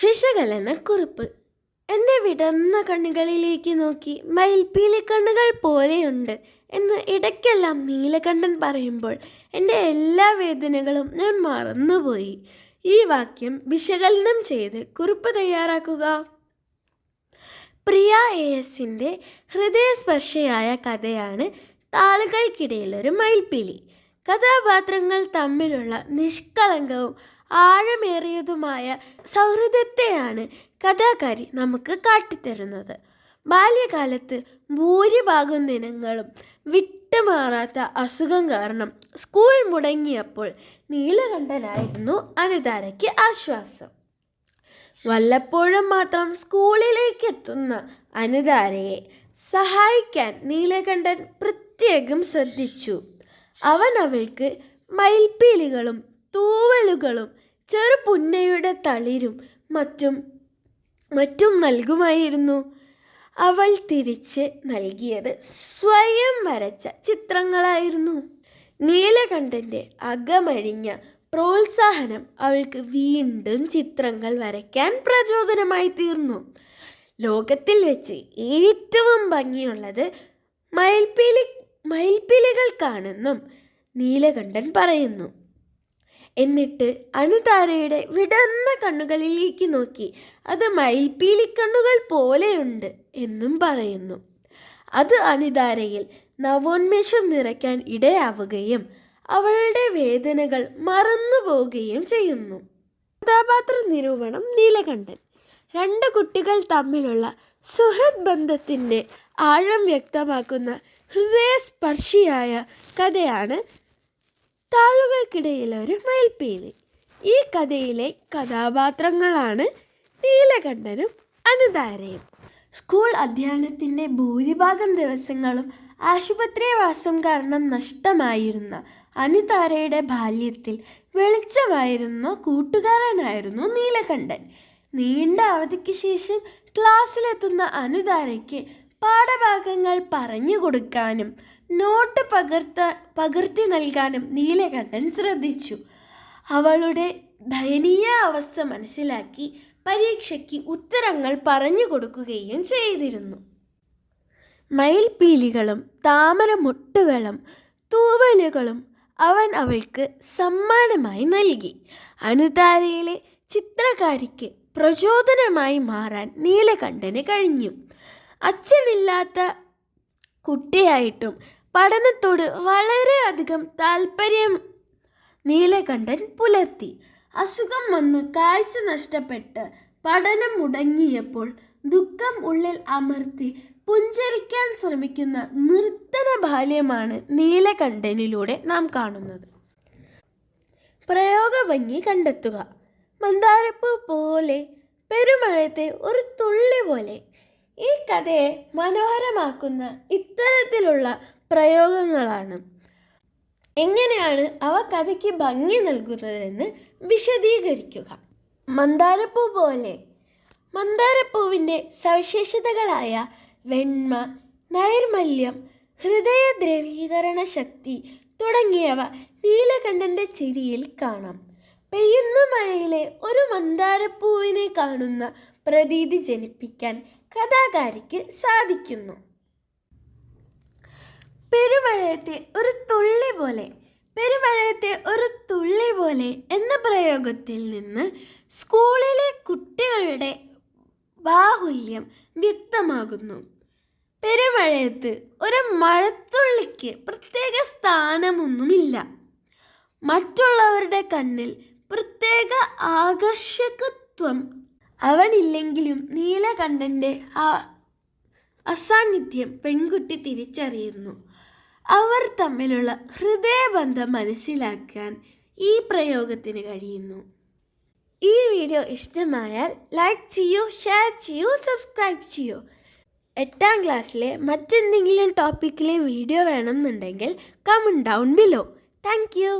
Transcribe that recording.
വിശകലനക്കുറിപ്പ്. എൻ്റെ വിടർന്ന കണ്ണുകളിലേക്ക് നോക്കി മയിൽപ്പീലി കണ്ണുകൾ പോലെയുണ്ട് എന്ന് ഇടയ്ക്കെല്ലാം നീലകണ്ഠൻ പറയുമ്പോൾ എൻ്റെ എല്ലാ വേദനകളും ഞാൻ മറന്നുപോയി. ഈ വാക്യം വിശകലനം ചെയ്ത് കുറിപ്പ് തയ്യാറാക്കുക. പ്രിയ ASൻ്റെ ഹൃദയസ്പർശിയായ കഥയാണ് താളുകൾക്കിടയിലൊരു മയിൽപ്പീലി. കഥാപാത്രങ്ങൾ തമ്മിലുള്ള നിഷ്കളങ്കവും ആഴമേറിയതുമായ സൗഹൃദത്തെയാണ് കഥാകാരി നമുക്ക് കാട്ടിത്തരുന്നത്. ബാല്യകാലത്ത് ഭൂരിഭാഗം ദിനങ്ങളും വിട്ടുമാറാത്ത അസുഖം കാരണം സ്കൂൾ മുടങ്ങിയപ്പോൾ നീലകണ്ഠനായിരുന്നു അനുതാരയ്ക്ക് ആശ്വാസം. വല്ലപ്പോഴും മാത്രം സ്കൂളിലേക്ക് എത്തുന്ന അനുതാരയെ സഹായിക്കാൻ നീലകണ്ഠൻ പ്രത്യേകം ശ്രദ്ധിച്ചു. അവൻ അവൾക്ക് മയിൽപ്പീലികളും തൂവലുകളും ചെറുപുന്നയുടെ തളിരും മറ്റും നൽകുമായിരുന്നു. അവൾ തിരിച്ച് നൽകിയത് സ്വയം വരച്ച ചിത്രങ്ങളായിരുന്നു. നീലകണ്ഠൻ്റെ അകമഴിഞ്ഞ പ്രോത്സാഹനം അവൾക്ക് വീണ്ടും ചിത്രങ്ങൾ വരയ്ക്കാൻ പ്രചോദനമായി തീർന്നു. ലോകത്തിൽ വെച്ച് ഏറ്റവും ഭംഗിയുള്ളത് മയിൽപ്പീലികൾക്കാണെന്നും നീലകണ്ഠൻ പറയുന്നു. എന്നിട്ട് അനുതാരയുടെ വിടർന്ന കണ്ണുകളിലേക്ക് നോക്കി അത് മയിൽപ്പീലിക്കണ്ണുകൾ പോലെയുണ്ട് എന്നും പറയുന്നു. അത് അനുതാരയിൽ നവോന്മേഷം നിറയ്ക്കാൻ ഇടയാവുകയും അവളുടെ വേദനകൾ മറന്നുപോവുകയും ചെയ്യുന്നു. കഥാപാത്ര നിരൂപണം. നീലകണ്ഠൻ രണ്ട് കുട്ടികൾ തമ്മിലുള്ള സുഹൃത്ത് ബന്ധത്തിൻ്റെ ആഴം വ്യക്തമാക്കുന്ന ഹൃദയസ്പർശിയായ കഥയാണ് താളുകൾക്കിടയിലൊരു മയിൽപ്പീലി. ഈ കഥയിലെ കഥാപാത്രങ്ങളാണ് നീലകണ്ഠനും അനുതാരയും. സ്കൂൾ അധ്യയനത്തിൻ്റെ ഭൂരിഭാഗം ദിവസങ്ങളും ആശുപത്രിവാസം കാരണം നഷ്ടമായിരുന്ന അനുതാരയുടെ ബാല്യത്തിൽ വെളിച്ചമായിരുന്ന കൂട്ടുകാരനായിരുന്നു നീലകണ്ഠൻ. നീണ്ട അവധിക്ക് ശേഷം ക്ലാസ്സിലെത്തുന്ന അനുതാരയ്ക്ക് പാഠഭാഗങ്ങൾ പറഞ്ഞു കൊടുക്കാനും നോട്ട് പകർത്തി നൽകാനും നീലകണ്ഠൻ ശ്രദ്ധിച്ചു. അവളുടെ ദയനീയ അവസ്ഥ മനസ്സിലാക്കി പരീക്ഷയ്ക്ക് ഉത്തരങ്ങൾ പറഞ്ഞു കൊടുക്കുകയും ചെയ്തിരുന്നു. മയിൽപ്പീലികളും താമരമൊട്ടുകളും തൂവലുകളും അവൻ അവൾക്ക് സമ്മാനമായി നൽകി. അനുതാരയിലെ ചിത്രകാരിക്ക് പ്രചോദനമായി മാറാൻ നീലകണ്ഠന് കഴിഞ്ഞു. അച്ഛനില്ലാത്ത കുട്ടിയായിട്ടും പഠനത്തോട് വളരെയധികം താല്പര്യം നീലകണ്ഠൻ പുലർത്തി. അസുഖം വന്ന് കാഴ്ച നഷ്ടപ്പെട്ട് പഠനം മുടങ്ങിയപ്പോൾ ദുഃഖം ഉള്ളിൽ അമർത്തി പുഞ്ചരിക്കാൻ ശ്രമിക്കുന്ന നിർത്തന ബാല്യമാണ് നീലകണ്ഠനിലൂടെ നാം കാണുന്നത്. പ്രയോഗഭംഗി കണ്ടെത്തുക. മന്ദാരപ്പൂ പോലെ, പെരുമഴയത്തെ ഒരു തുള്ളി പോലെ. ഈ കഥയെ മനോഹരമാക്കുന്ന ഇത്തരത്തിലുള്ള പ്രയോഗങ്ങളാണ്. എങ്ങനെയാണ് അവ കഥയ്ക്ക് ഭംഗി നൽകുന്നതെന്ന് വിശദീകരിക്കുക. മന്ദാരപ്പൂ പോലെ. മന്ദാരപ്പൂവിൻ്റെ സവിശേഷതകളായ വെണ്മ, നൈർമല്യം, ഹൃദയദ്രവീകരണ ശക്തി തുടങ്ങിയവ നീലകണ്ഠൻ്റെ ചിരിയിൽ കാണാം. പെയ്യുന്ന മഴയിലെ ഒരു മന്ദാരപ്പൂവിനെ കാണുന്ന പ്രതീതി ജനിപ്പിക്കാൻ കഥാകാരിക്ക് സാധിക്കുന്നു. പെരുമഴയത്തെ ഒരു തുള്ളി പോലെ. പെരുമഴയത്തെ ഒരു തുള്ളി പോലെ എന്ന പ്രയോഗത്തിൽ നിന്ന് സ്കൂളിലെ കുട്ടികളുടെ ബാഹുല്യം വ്യക്തമാകുന്നു. പെരുമഴയത്ത് ഒരു മഴത്തുള്ളിക്ക് പ്രത്യേക സ്ഥാനമൊന്നുമില്ല. മറ്റുള്ളവരുടെ കണ്ണിൽ പ്രത്യേക ആകർഷകത്വം അവനില്ലെങ്കിലും നീലകണ്ഠൻ്റെ അസാന്നിധ്യം പെൺകുട്ടി തിരിച്ചറിയുന്നു. അവർ തമ്മിലുള്ള ഹൃദയബന്ധം മനസ്സിലാക്കാൻ ഈ പ്രയോഗത്തിന് കഴിയുന്നു. ഈ വീഡിയോ ഇഷ്ടമായാൽ ലൈക്ക് ചെയ്യൂ, ഷെയർ ചെയ്യൂ, സബ്സ്ക്രൈബ് ചെയ്യൂ. 8ാം ക്ലാസ്സിലെ മറ്റെന്തെങ്കിലും ടോപ്പിക്കിലെ വീഡിയോ വേണമെന്നുണ്ടെങ്കിൽ comment down below. Thank you.